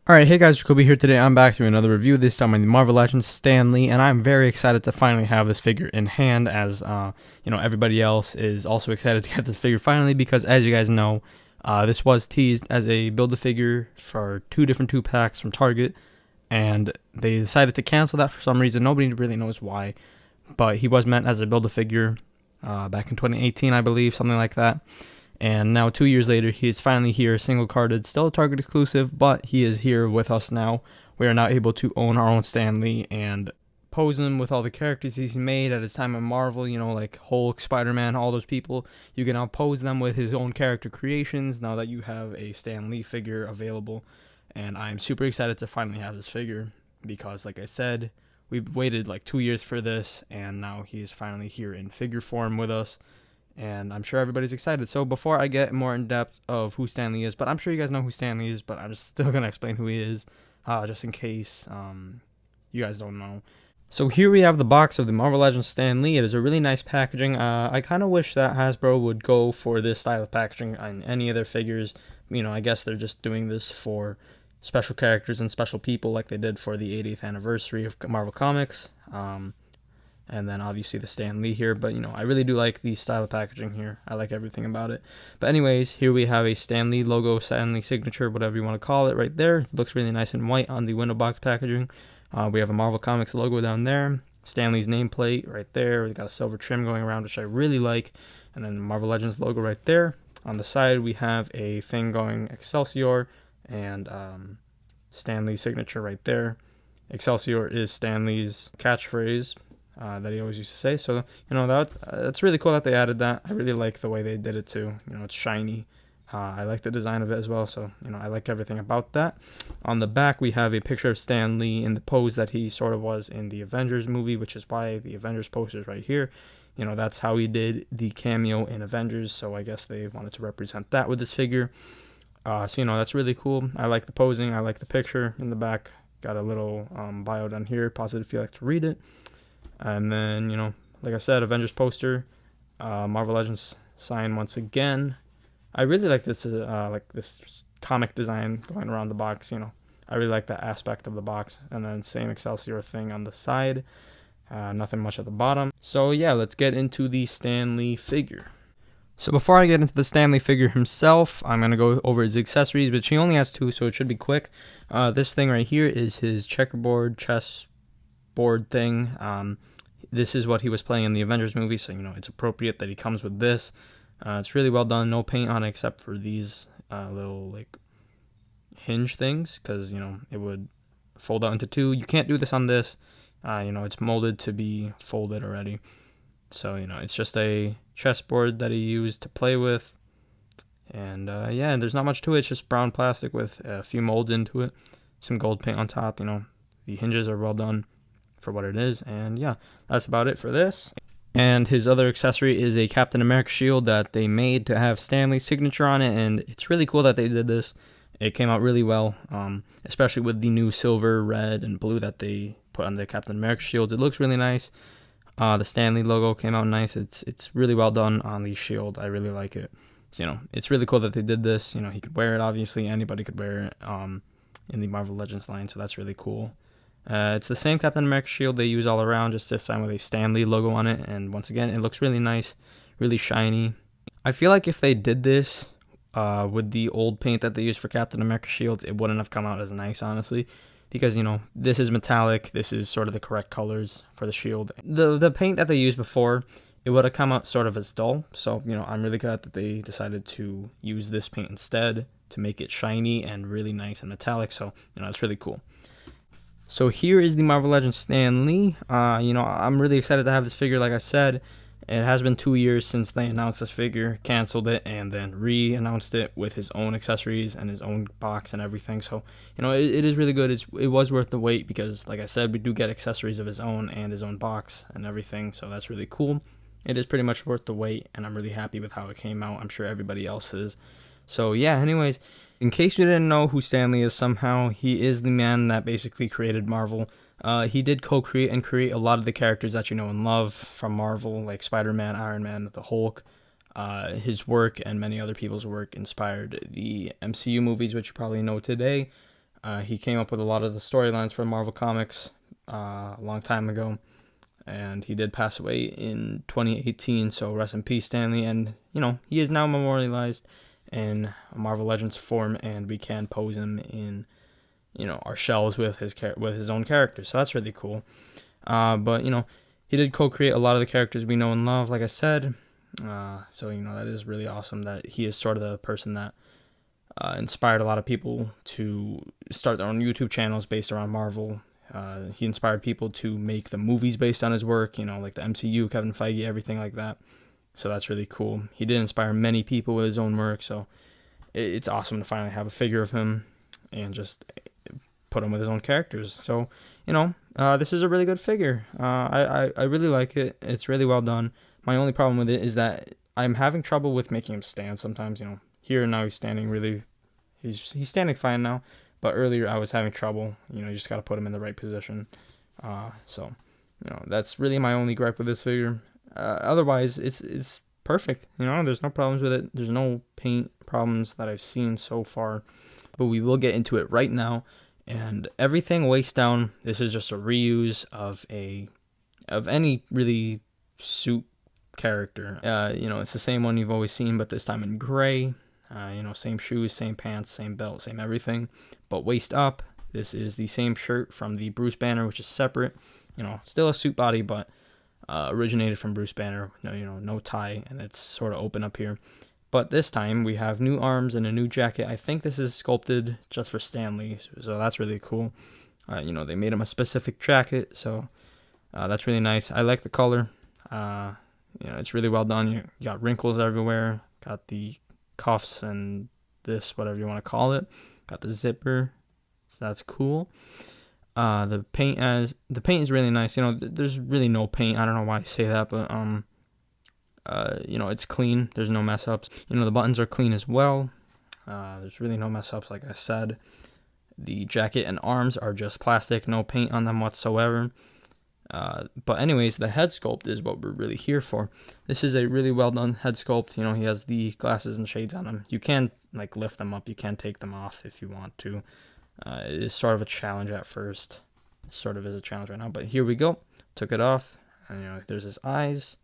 Alright, hey guys, Jakobe here today. I'm back to another review, this time on the Marvel Legends Stan Lee, and I'm very excited to finally have this figure in hand, as everybody else is also excited to get this figure finally, because as you guys know, this was teased as a Build-A-Figure for two different 2-packs from Target, and they decided to cancel that for some reason. Nobody really knows why, but he was meant as a Build-A-Figure back in 2018, I believe, something like that. And now 2 years later, he is finally here, single carded, still a Target exclusive, but he is here with us now. We are now able to own our own Stan Lee and pose him with all the characters he's made at his time in Marvel, like Hulk, Spider-Man, all those people. You can now pose them with his own character creations now that you have a Stan Lee figure available. And I'm super excited to finally have this figure because, like I said, we've waited like 2 years for this, and now he's finally here in figure form with us. And I'm sure everybody's excited. So before I get more in depth of who Stan Lee is, but I'm sure you guys know who Stan Lee is, but I'm just still gonna explain who he is, just in case you guys don't know. So here we have the box of the Marvel Legends Stan Lee. It is a really nice packaging. I kind of wish that Hasbro would go for this style of packaging on any of their figures. I guess they're just doing this for special characters and special people, like they did for the 80th anniversary of Marvel Comics. And then obviously the Stan Lee here, but I really do like the style of packaging here. I like everything about it. But anyways, here we have a Stan Lee logo, Stan Lee signature, whatever you want to call it, right there. It looks really nice and white on the window box packaging. We have a Marvel Comics logo down there, Stan Lee's nameplate right there. We got a silver trim going around, which I really like, and then the Marvel Legends logo right there. On the side, we have a thing going Excelsior and Stan Lee signature right there. Excelsior is Stan Lee's catchphrase that he always used to say. So, that's really cool that they added that. I really like the way they did it too. It's shiny. I like the design of it as well. So, I like everything about that. On the back, we have a picture of Stan Lee in the pose that he sort of was in the Avengers movie, which is why the Avengers poster is right here. That's how he did the cameo in Avengers. So I guess they wanted to represent that with this figure. So, that's really cool. I like the posing. I like the picture in the back. Got a little bio down here. Pause it if you like to read it. And then, like I said, Avengers poster, Marvel Legends sign once again. I really like this comic design going around the box. I really like that aspect of the box. And then same Excelsior thing on the side. Nothing much at the bottom. So yeah, let's get into the Stan Lee figure. So before I get into the Stan Lee figure himself, I'm going to go over his accessories, which he only has 2, so it should be quick. This thing right here is his checkerboard chess board thing. This is what he was playing in the Avengers movie, so it's appropriate that he comes with this. It's really well done. No paint on it except for these little hinge things, because it would fold out into 2. You can't do this on this. It's molded to be folded already. So it's just a chessboard that he used to play with. And yeah, there's not much to it. It's just brown plastic with a few molds into it, some gold paint on top. The hinges are well done for what it is, and yeah, that's about it for this. And his other accessory is a Captain America shield that they made to have Stan Lee's signature on it, and it's really cool that they did this. It came out really well, especially with the new silver, red, and blue that they put on the Captain America shields. It looks really nice. The Stan Lee logo came out nice. It's really well done on the shield. I really like it. So, it's really cool that they did this. He could wear it. Obviously, anybody could wear it in the Marvel Legends line, so that's really cool. It's the same Captain America shield they use all around, just this time with a Stan Lee logo on it. And once again, it looks really nice, really shiny. I feel like if they did this with the old paint that they used for Captain America shields, it wouldn't have come out as nice, honestly. Because, this is metallic. This is sort of the correct colors for the shield. The paint that they used before, it would have come out sort of as dull. So, I'm really glad that they decided to use this paint instead to make it shiny and really nice and metallic. So, it's really cool. So here is the Marvel Legends Stan Lee. I'm really excited to have this figure. Like I said, it has been 2 years since they announced this figure, canceled it, and then re-announced it with his own accessories and his own box and everything. So, it is really good. It was worth the wait because, like I said, we do get accessories of his own and his own box and everything. So that's really cool. It is pretty much worth the wait, and I'm really happy with how it came out. I'm sure everybody else is. So yeah, anyways, in case you didn't know who Stan Lee is somehow, he is the man that basically created Marvel. He did co-create and create a lot of the characters that you know and love from Marvel, like Spider-Man, Iron Man, the Hulk. His work and many other people's work inspired the MCU movies, which you probably know today. He came up with a lot of the storylines for Marvel Comics a long time ago, and he did pass away in 2018, so rest in peace, Stan Lee. And, he is now memorialized in Marvel Legends form, and we can pose him in, our shelves with his own characters, so that's really cool. But, he did co-create a lot of the characters we know and love, like I said, so, that is really awesome that he is sort of the person that inspired a lot of people to start their own YouTube channels based around Marvel. He inspired people to make the movies based on his work, like the MCU, Kevin Feige, everything like that. So that's really cool. He did inspire many people with his own work, so it's awesome to finally have a figure of him and just put him with his own characters. So, this is a really good figure. I really like it. It's really well done. My only problem with it is that I'm having trouble with making him stand sometimes, Here now he's standing he's standing fine now, but earlier I was having trouble. You just got to put him in the right position. So, that's really my only gripe with this figure. Otherwise, it's perfect. There's no problems with it. There's no paint problems that I've seen so far, but we will get into it right now. And everything waist down, this is just a reuse of any really suit character. It's the same one you've always seen, but this time in gray. Same shoes, same pants, same belt, same everything. But waist up, this is the same shirt from the Bruce Banner, which is separate. Still a suit body, but originated from Bruce Banner. No tie, and it's sort of open up here. But this time we have new arms and a new jacket. I think this is sculpted just for Stan Lee, so that's really cool. They made him a specific jacket, so that's really nice. I like the color. It's really well done. You got wrinkles everywhere. Got the cuffs and this, whatever you want to call it. Got the zipper, so that's cool. The paint is really nice. There's really no paint. I don't know why I say that, but it's clean. There's no mess ups. The buttons are clean as well. There's really no mess ups, like I said. The jacket and arms are just plastic, no paint on them whatsoever. But anyways, the head sculpt is what we're really here for. This is a really well done head sculpt. He has the glasses and shades on him. You can lift them up. You can take them off if you want to. It is sort of a challenge at first. Sort of is a challenge right now, but here we go. Took it off, and there's his eyes.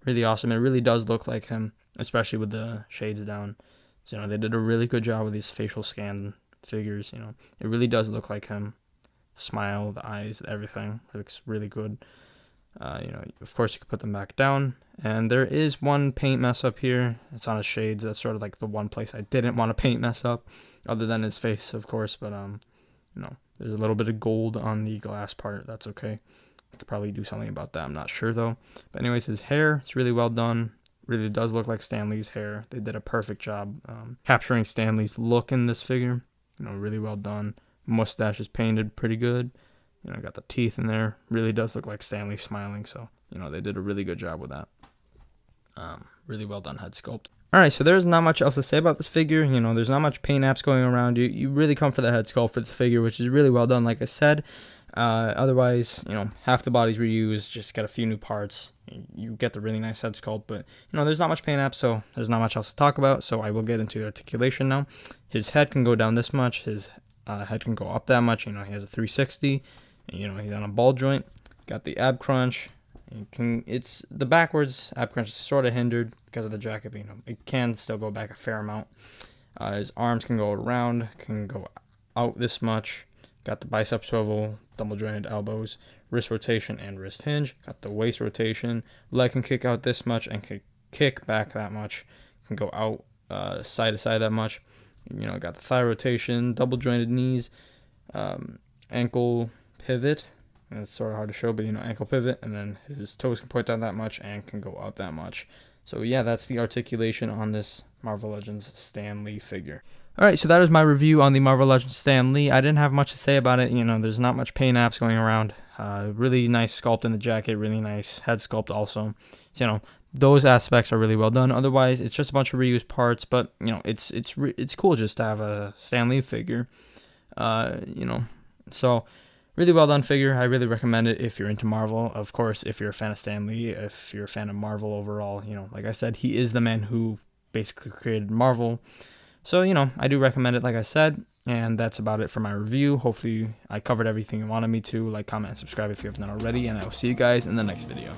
Really awesome. It really does look like him, especially with the shades down. So they did a really good job with these facial scan figures. It really does look like him. Smile, the eyes, everything looks really good. Of course you could put them back down, and there is one paint mess up here. It's on his shades. That's sort of like the one place I didn't want to paint mess up, other than his face, of course. But there's a little bit of gold on the glass part. That's okay. I could probably do something about that. I'm not sure though. But anyways, his hair, it's really well done. Really does look like Stan Lee's hair. They did a perfect job capturing Stan Lee's look in this figure. Really well done. Mustache is painted pretty good. Got the teeth in there. Really does look like Stan Lee smiling. So, they did a really good job with that. Really well done head sculpt. All right, so there's not much else to say about this figure. There's not much paint apps going around. You really come for the head sculpt for the figure, which is really well done, like I said. Otherwise, half the body's reused. Just got a few new parts. You get the really nice head sculpt, but there's not much paint apps, so there's not much else to talk about. So I will get into articulation now. His head can go down this much. His head can go up that much. He has a 360. He's on a ball joint. Got the ab crunch. It's the backwards ab crunch is sort of hindered because of the jacket, but it can still go back a fair amount. His arms can go around, can go out this much. Got the bicep swivel, double jointed elbows, wrist rotation, and wrist hinge. Got the waist rotation. Leg can kick out this much and can kick back that much. Can go out side to side that much. Got the thigh rotation, double jointed knees, ankle pivot. And it's sort of hard to show, but ankle pivot, and then his toes can point down that much and can go up that much. So yeah, that's the articulation on this Marvel Legends Stan Lee figure. Alright, so that is my review on the Marvel Legends Stan Lee. I didn't have much to say about it. There's not much paint apps going around. Really nice sculpt in the jacket, really nice head sculpt also. Those aspects are really well done. Otherwise, it's just a bunch of reused parts, but it's cool just to have a Stan Lee figure. So really well done figure. I really recommend it if you're into Marvel. Of course, if you're a fan of Stan Lee, if you're a fan of Marvel overall, like I said, he is the man who basically created Marvel. So, you know, I do recommend it, like I said. And that's about it for my review. Hopefully I covered everything you wanted me to. Like, comment, and subscribe if you have not already. And I will see you guys in the next video.